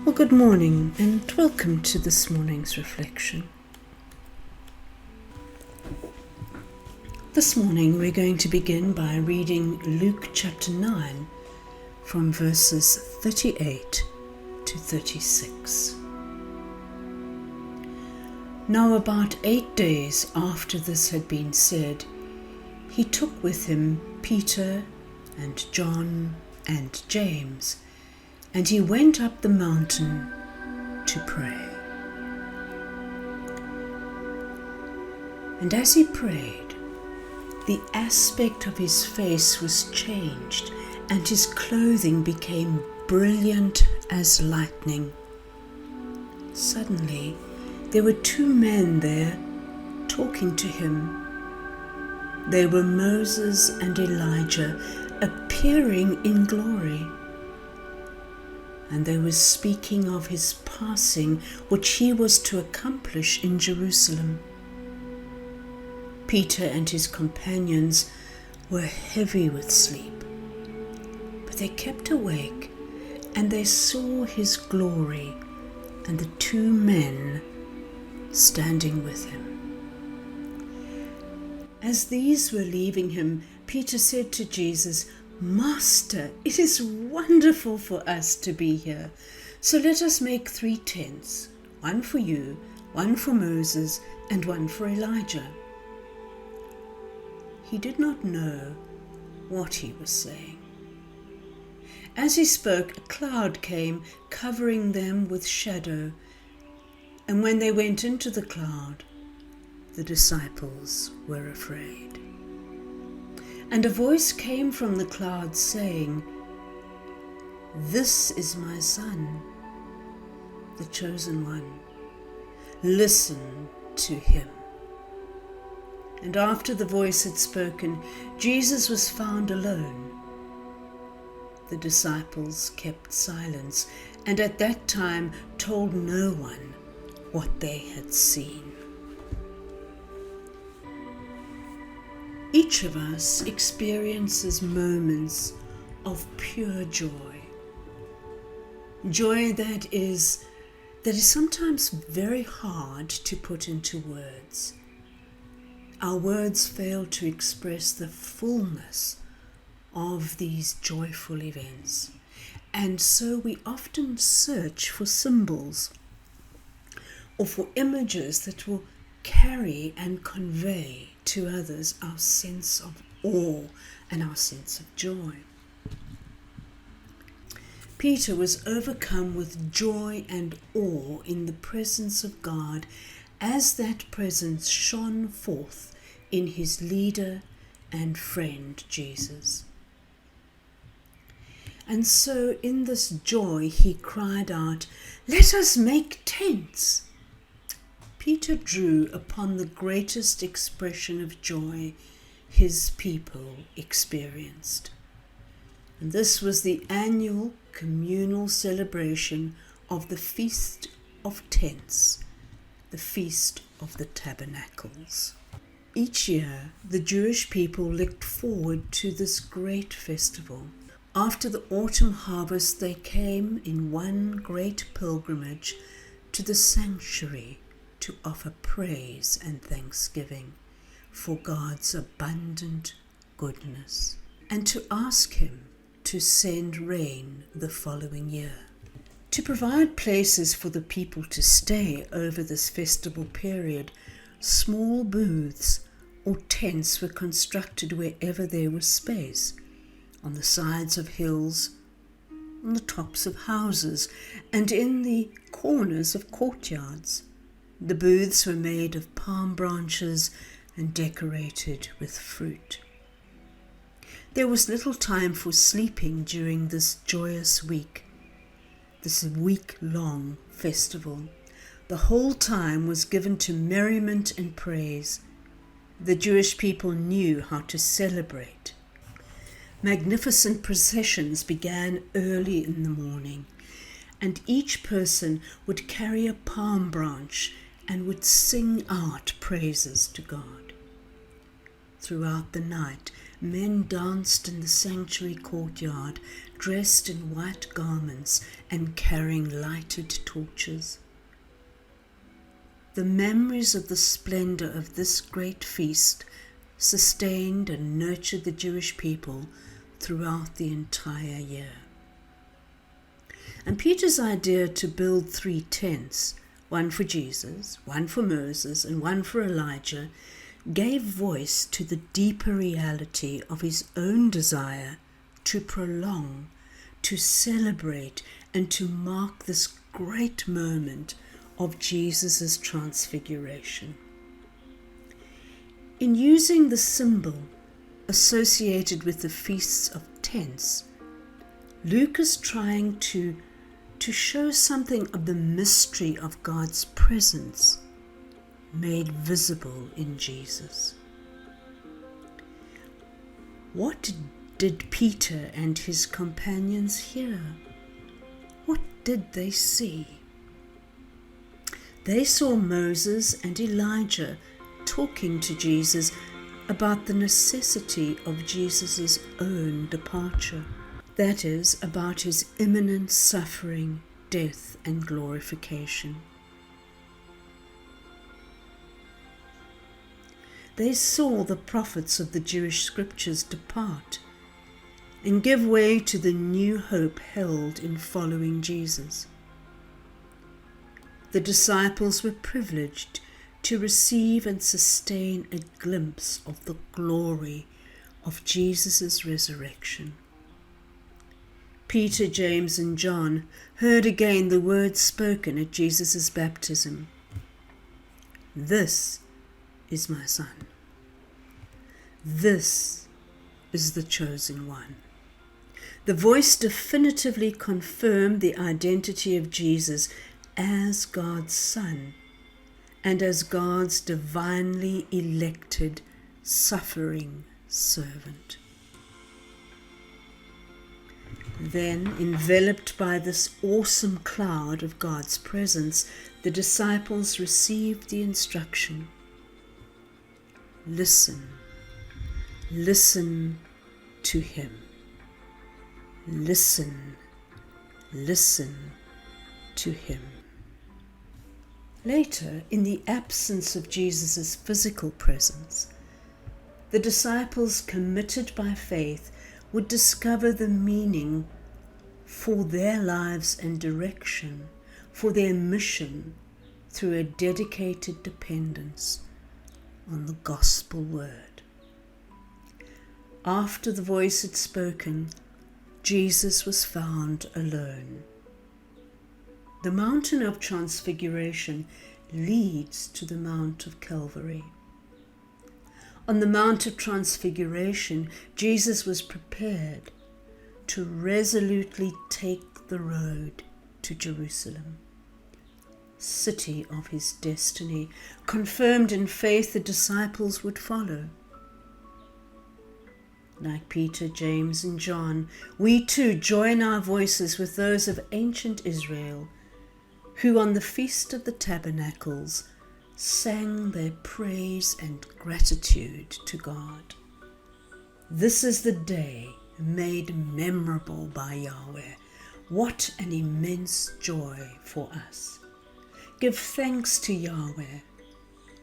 Well, good morning and welcome to this morning's reflection. This morning we're going to begin by reading Luke chapter 9 from verses 38 to 36. Now about 8 days after this had been said, he took with him Peter and John and James, and he went up the mountain to pray. And as he prayed, the aspect of his face was changed, and his clothing became brilliant as lightning. Suddenly, there were 2 men there talking to him. They were Moses and Elijah, appearing in glory. And they were speaking of his passing, which he was to accomplish in Jerusalem. Peter and his companions were heavy with sleep, but they kept awake, and they saw his glory and the 2 men standing with him. As these were leaving him, Peter said to Jesus, "Master, it is wonderful for us to be here. So let us make 3 tents, one for you, one for Moses, and one for Elijah." He did not know what he was saying. As he spoke, a cloud came, covering them with shadow. And when they went into the cloud, the disciples were afraid. And a voice came from the cloud saying, "This is my son, the chosen one. Listen to him." And after the voice had spoken, Jesus was found alone. The disciples kept silence, and at that time told no one what they had seen. Each of us experiences moments of pure joy. Joy that is sometimes very hard to put into words. Our words fail to express the fullness of these joyful events, and so we often search for symbols or for images that will carry and convey to others our sense of awe and our sense of joy. Peter was overcome with joy and awe in the presence of God as that presence shone forth in his leader and friend Jesus. And so in this joy he cried out, "Let us make tents." Peter drew upon the greatest expression of joy his people experienced. And this was the annual communal celebration of the Feast of Tents, the Feast of the Tabernacles. Each year, the Jewish people looked forward to this great festival. After the autumn harvest, they came in one great pilgrimage to the sanctuary to offer praise and thanksgiving for God's abundant goodness, and to ask him to send rain the following year. To provide places for the people to stay over this festival period, small booths or tents were constructed wherever there was space, on the sides of hills, on the tops of houses, and in the corners of courtyards. The booths were made of palm branches and decorated with fruit. There was little time for sleeping during this joyous week, this week-long festival. The whole time was given to merriment and praise. The Jewish people knew how to celebrate. Magnificent processions began early in the morning, and each person would carry a palm branch and would sing out praises to God. Throughout the night, men danced in the sanctuary courtyard, dressed in white garments and carrying lighted torches. The memories of the splendor of this great feast sustained and nurtured the Jewish people throughout the entire year. And Peter's idea to build 3 tents, one for Jesus, one for Moses, and one for Elijah, gave voice to the deeper reality of his own desire to prolong, to celebrate, and to mark this great moment of Jesus' transfiguration. In using the symbol associated with the feasts of tents, Luke is trying to show something of the mystery of God's presence made visible in Jesus. What did Peter and his companions hear? What did they see? They saw Moses and Elijah talking to Jesus about the necessity of Jesus' own departure. That is, about his imminent suffering, death, and glorification. They saw the prophets of the Jewish scriptures depart and give way to the new hope held in following Jesus. The disciples were privileged to receive and sustain a glimpse of the glory of Jesus' resurrection. Peter, James, and John heard again the words spoken at Jesus' baptism. "This is my Son. This is the chosen one." The voice definitively confirmed the identity of Jesus as God's Son and as God's divinely elected, suffering servant. Then, enveloped by this awesome cloud of God's presence, the disciples received the instruction: listen, listen to him. Listen, listen to him. Later, in the absence of Jesus' physical presence, the disciples, committed by faith, would discover the meaning for their lives and direction, for their mission, through a dedicated dependence on the gospel word. After the voice had spoken, Jesus was found alone. The mountain of transfiguration leads to the Mount of Calvary. On the Mount of Transfiguration, Jesus was prepared to resolutely take the road to Jerusalem, city of his destiny. Confirmed in faith, the disciples would follow. Like Peter, James, and John, we too join our voices with those of ancient Israel, who on the Feast of the Tabernacles sang their praise and gratitude to God. This is the day made memorable by Yahweh. What an immense joy for us. Give thanks to Yahweh,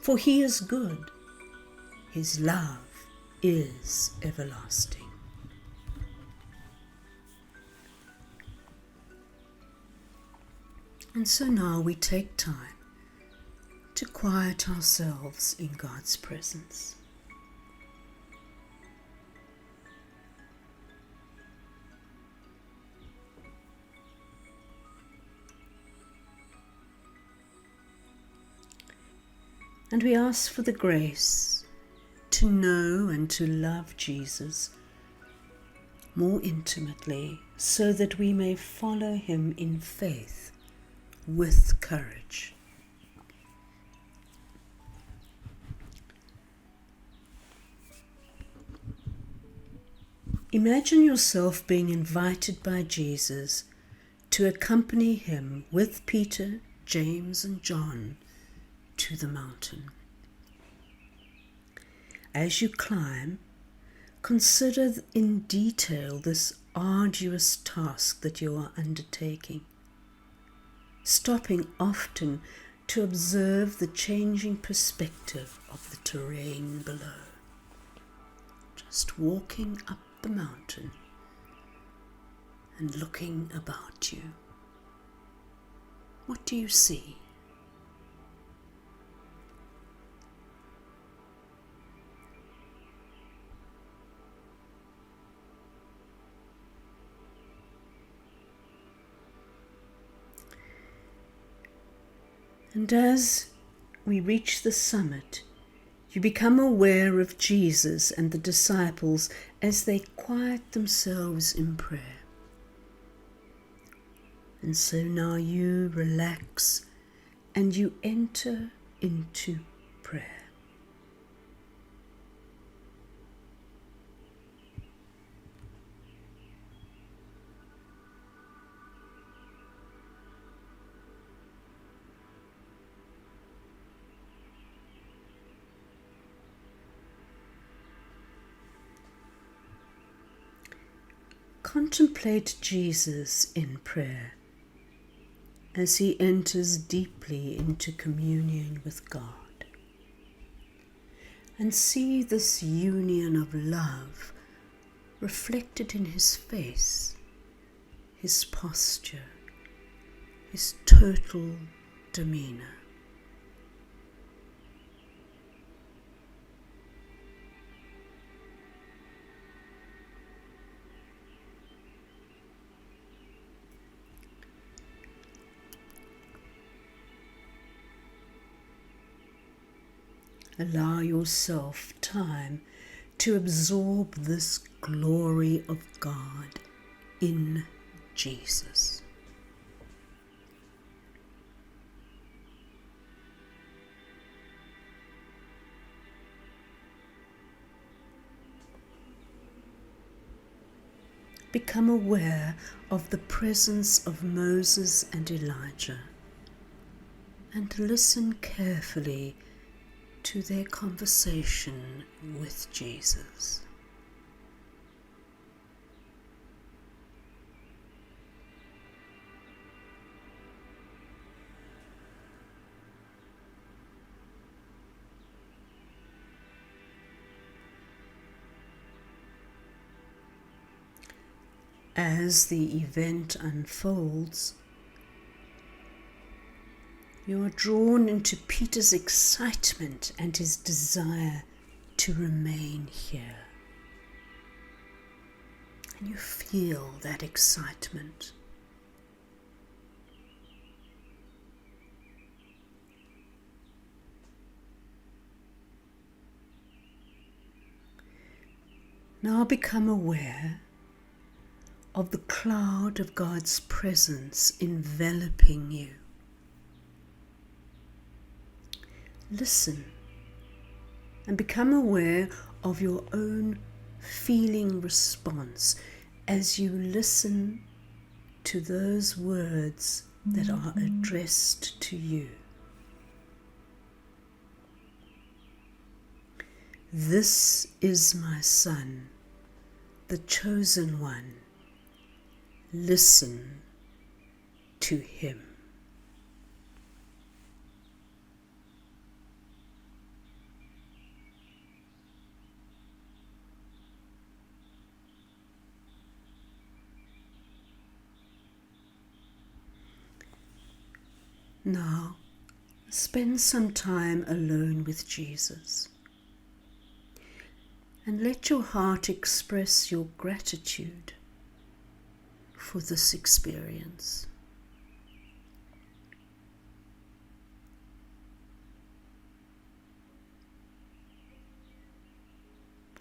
for he is good. His love is everlasting. And so now we take time to quiet ourselves in God's presence. And we ask for the grace to know and to love Jesus more intimately, so that we may follow him in faith with courage. Imagine yourself being invited by Jesus to accompany him with Peter, James, and John to the mountain. As you climb, consider in detail this arduous task that you are undertaking, stopping often to observe the changing perspective of the terrain below. Just walking up the mountain and looking about you. What do you see? And as we reach the summit, you become aware of Jesus and the disciples as they quiet themselves in prayer. And so now you relax and you enter into prayer. Contemplate Jesus in prayer as he enters deeply into communion with God. And see this union of love reflected in his face, his posture, his total demeanor. Allow yourself time to absorb this glory of God in Jesus. Become aware of the presence of Moses and Elijah and listen carefully to their conversation with Jesus. As the event unfolds, you are drawn into Peter's excitement and his desire to remain here. And you feel that excitement. Now become aware of the cloud of God's presence enveloping you. Listen and become aware of your own feeling response as you listen to those words that are addressed to you. This is my Son, the chosen one. Listen to him. Now, spend some time alone with Jesus and let your heart express your gratitude for this experience.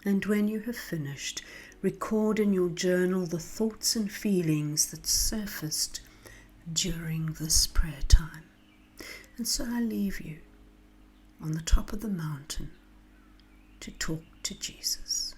And when you have finished, record in your journal the thoughts and feelings that surfaced during this prayer time. And so I leave you on the top of the mountain to talk to Jesus.